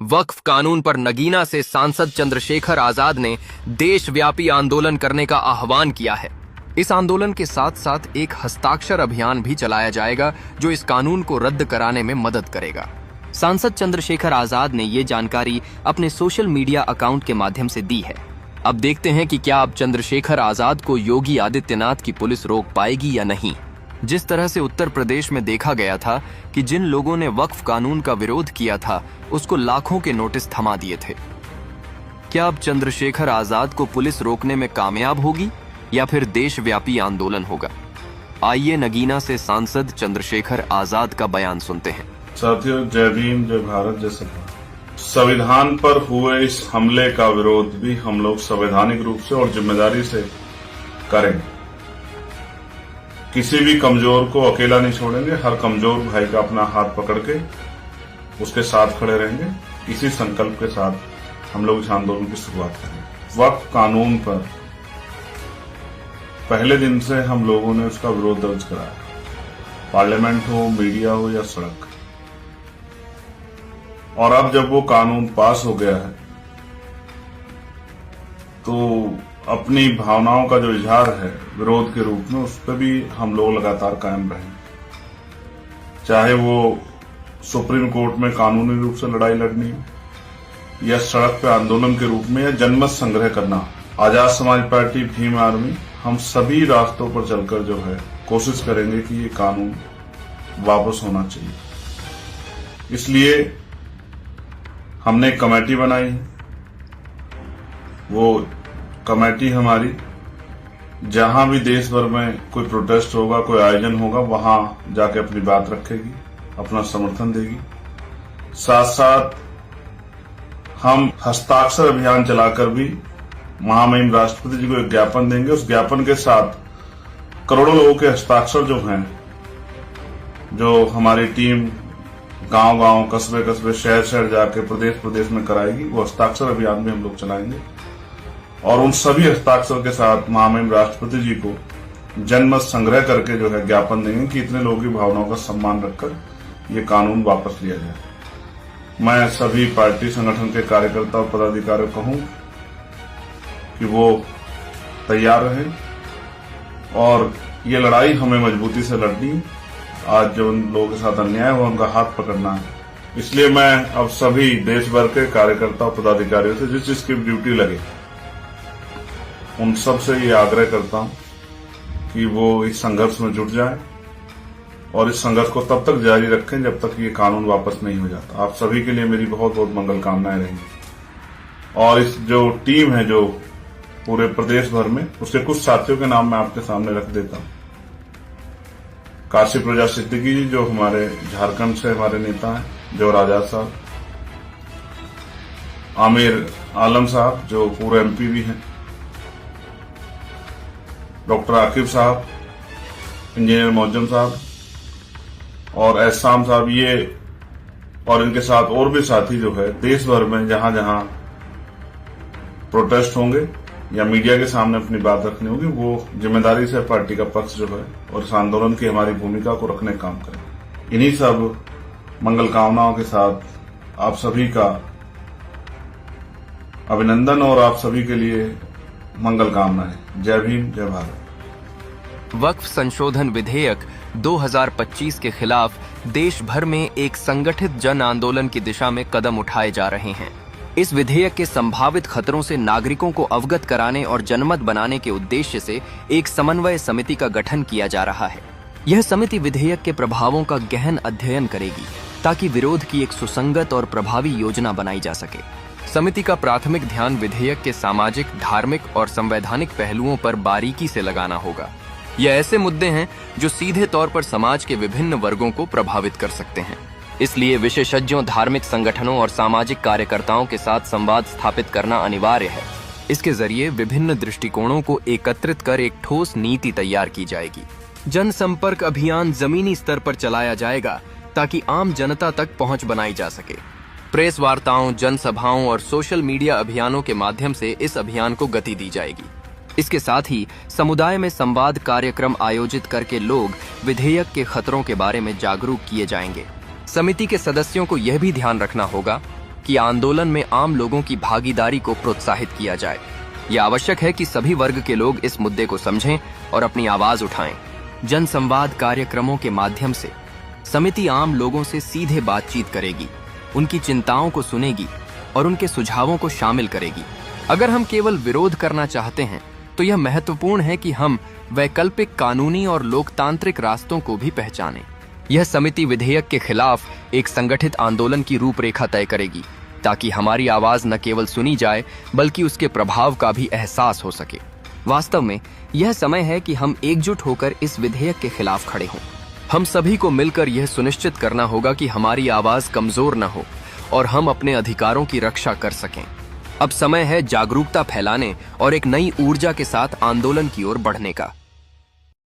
वक्फ कानून पर नगीना से सांसद चंद्रशेखर आजाद ने देशव्यापी आंदोलन करने का आह्वान किया है। इस आंदोलन के साथ साथ एक हस्ताक्षर अभियान भी चलाया जाएगा जो इस कानून को रद्द कराने में मदद करेगा। सांसद चंद्रशेखर आजाद ने ये जानकारी अपने सोशल मीडिया अकाउंट के माध्यम से दी है। अब देखते हैं कि क्या अब चंद्रशेखर आजाद को योगी आदित्यनाथ की पुलिस रोक पाएगी या नहीं। जिस तरह से उत्तर प्रदेश में देखा गया था कि जिन लोगों ने वक्फ कानून का विरोध किया था उसको लाखों के नोटिस थमा दिए थे, क्या अब चंद्रशेखर आजाद को पुलिस रोकने में कामयाब होगी या फिर देशव्यापी आंदोलन होगा? आइए नगीना से सांसद चंद्रशेखर आजाद का बयान सुनते हैं। साथियों, जय भीम, जय भारत, जय सरकार। संविधान पर हुए इस हमले का विरोध भी हम लोग संवैधानिक रूप से और जिम्मेदारी से करेंगे। किसी भी कमजोर को अकेला नहीं छोड़ेंगे। हर कमजोर भाई का अपना हाथ पकड़ के उसके साथ खड़े रहेंगे। इसी संकल्प के साथ हम लोग इस आंदोलन की शुरुआत करेंगे। वक्फ कानून पर पहले दिन से हम लोगों ने उसका विरोध दर्ज कराया, पार्लियामेंट हो, मीडिया हो या सड़क। और अब जब वो कानून पास हो गया है तो अपनी भावनाओं का जो इजहार है विरोध के रूप में, उस पर भी हम लोग लगातार कायम रहेंगे। चाहे वो सुप्रीम कोर्ट में कानूनी रूप से लड़ाई लड़नी या सड़क पे आंदोलन के रूप में या जनमत संग्रह करना। आजाद समाज पार्टी, भीम आर्मी, हम सभी रास्तों पर चलकर जो है कोशिश करेंगे कि ये कानून वापस होना चाहिए। इसलिए हमने एक कमेटी बनाई है। वो कमेटी हमारी जहां भी देश भर में कोई प्रोटेस्ट होगा, कोई आयोजन होगा, वहां जाके अपनी बात रखेगी, अपना समर्थन देगी। साथ साथ हम हस्ताक्षर अभियान चलाकर भी महामहिम राष्ट्रपति जी को एक ज्ञापन देंगे। उस ज्ञापन के साथ करोड़ों लोगों के हस्ताक्षर जो हैं, जो हमारी टीम गांव-गांव, कस्बे-कस्बे, शहर-शहर जाके प्रदेश में कराएगी, वो हस्ताक्षर अभियान भी हम लोग चलाएंगे। और उन सभी हस्ताक्षर के साथ महामहिम राष्ट्रपति जी को जनमत संग्रह करके जो है ज्ञापन देंगे कि इतने लोगों की भावनाओं का सम्मान रखकर ये कानून वापस लिया जाए। मैं सभी पार्टी संगठन के कार्यकर्ता और पदाधिकारियों को कहूं कि वो तैयार रहें और ये लड़ाई हमें मजबूती से लड़नी है। आज जो उन लोगों के साथ अन्याय हुआ उनका हाथ पकड़ना है। इसलिए मैं अब सभी देश भर के कार्यकर्ता और पदाधिकारियों से जिस जिसकी ड्यूटी लगे उन सब से ये आग्रह करता हूं कि वो इस संघर्ष में जुट जाएं और इस संघर्ष को तब तक जारी रखें जब तक ये कानून वापस नहीं हो जाता। आप सभी के लिए मेरी बहुत बहुत मंगल कामनाएं रहेंगी। और इस जो टीम है जो पूरे प्रदेश भर में, उसके कुछ साथियों के नाम मैं आपके सामने रख देता हूं। काशी प्रजा सिद्दीकी जी जो हमारे झारखंड से हमारे नेता हैं, जो आजाद साहब, आमिर आलम साहब जो पूर्व एमपी भी हैं, डॉक्टर आकिब साहब, इंजीनियर मौजम साहब और एहसान साहब, ये और इनके साथ और भी साथी जो है देश भर में जहां जहां प्रोटेस्ट होंगे या मीडिया के सामने अपनी बात रखनी होगी, वो जिम्मेदारी से पार्टी का पक्ष जो है और इस आंदोलन की हमारी भूमिका को रखने का काम करें। इन्हीं सब मंगल कामनाओं के साथ आप सभी का अभिनंदन और आप सभी के लिए मंगल कामनाएं। जय भीम, जय भारत। वक्फ संशोधन विधेयक 2025 के खिलाफ देश भर में एक संगठित जन आंदोलन की दिशा में कदम उठाए जा रहे हैं। इस विधेयक के संभावित खतरों से नागरिकों को अवगत कराने और जनमत बनाने के उद्देश्य से एक समन्वय समिति का गठन किया जा रहा है। यह समिति विधेयक के प्रभावों का गहन अध्ययन करेगी ताकि विरोध की एक सुसंगत और प्रभावी योजना बनाई जा सके। समिति का प्राथमिक ध्यान विधेयक के सामाजिक, धार्मिक और संवैधानिक पहलुओं पर बारीकी से लगाना होगा। यह ऐसे मुद्दे हैं जो सीधे तौर पर समाज के विभिन्न वर्गों को प्रभावित कर सकते हैं। इसलिए विशेषज्ञों, धार्मिक संगठनों और सामाजिक कार्यकर्ताओं के साथ संवाद स्थापित करना अनिवार्य है। इसके जरिए विभिन्न दृष्टिकोणों को एकत्रित कर एक ठोस नीति तैयार की जाएगी। जनसंपर्क अभियान जमीनी स्तर पर चलाया जाएगा ताकि आम जनता तक पहुंच बनाई जा सके। प्रेस वार्ताओं, जनसभाओं और सोशल मीडिया अभियानों के माध्यम से इस अभियान को गति दी जाएगी। इसके साथ ही समुदाय में संवाद कार्यक्रम आयोजित करके लोग विधेयक के खतरों के बारे में जागरूक किए जाएंगे। समिति के सदस्यों को यह भी ध्यान रखना होगा कि आंदोलन में आम लोगों की भागीदारी को प्रोत्साहित किया जाए। यह आवश्यक है कि सभी वर्ग के लोग इस मुद्दे को समझें और अपनी आवाज उठाएं। जनसंवाद कार्यक्रमों के माध्यम से समिति आम लोगों से सीधे बातचीत करेगी, उनकी चिंताओं को सुनेगी और उनके सुझावों को शामिल करेगी। अगर हम केवल विरोध करना चाहते हैं तो यह महत्वपूर्ण है कि हम वैकल्पिक कानूनी और लोकतांत्रिक रास्तों को भी पहचानें। यह समिति विधेयक के खिलाफ एक संगठित आंदोलन की रूपरेखा तय करेगी, ताकि हमारी आवाज न केवल सुनी जाए बल्कि उसके प्रभाव का भी एहसास हो सके। वास्तव में यह समय है कि हम एकजुट होकर इस विधेयक के खिलाफ खड़े हों। हम सभी को मिलकर यह सुनिश्चित करना होगा कि हमारी आवाज कमजोर न हो और हम अपने अधिकारों की रक्षा कर सकें। अब समय है जागरूकता फैलाने और एक नई ऊर्जा के साथ आंदोलन की ओर बढ़ने का।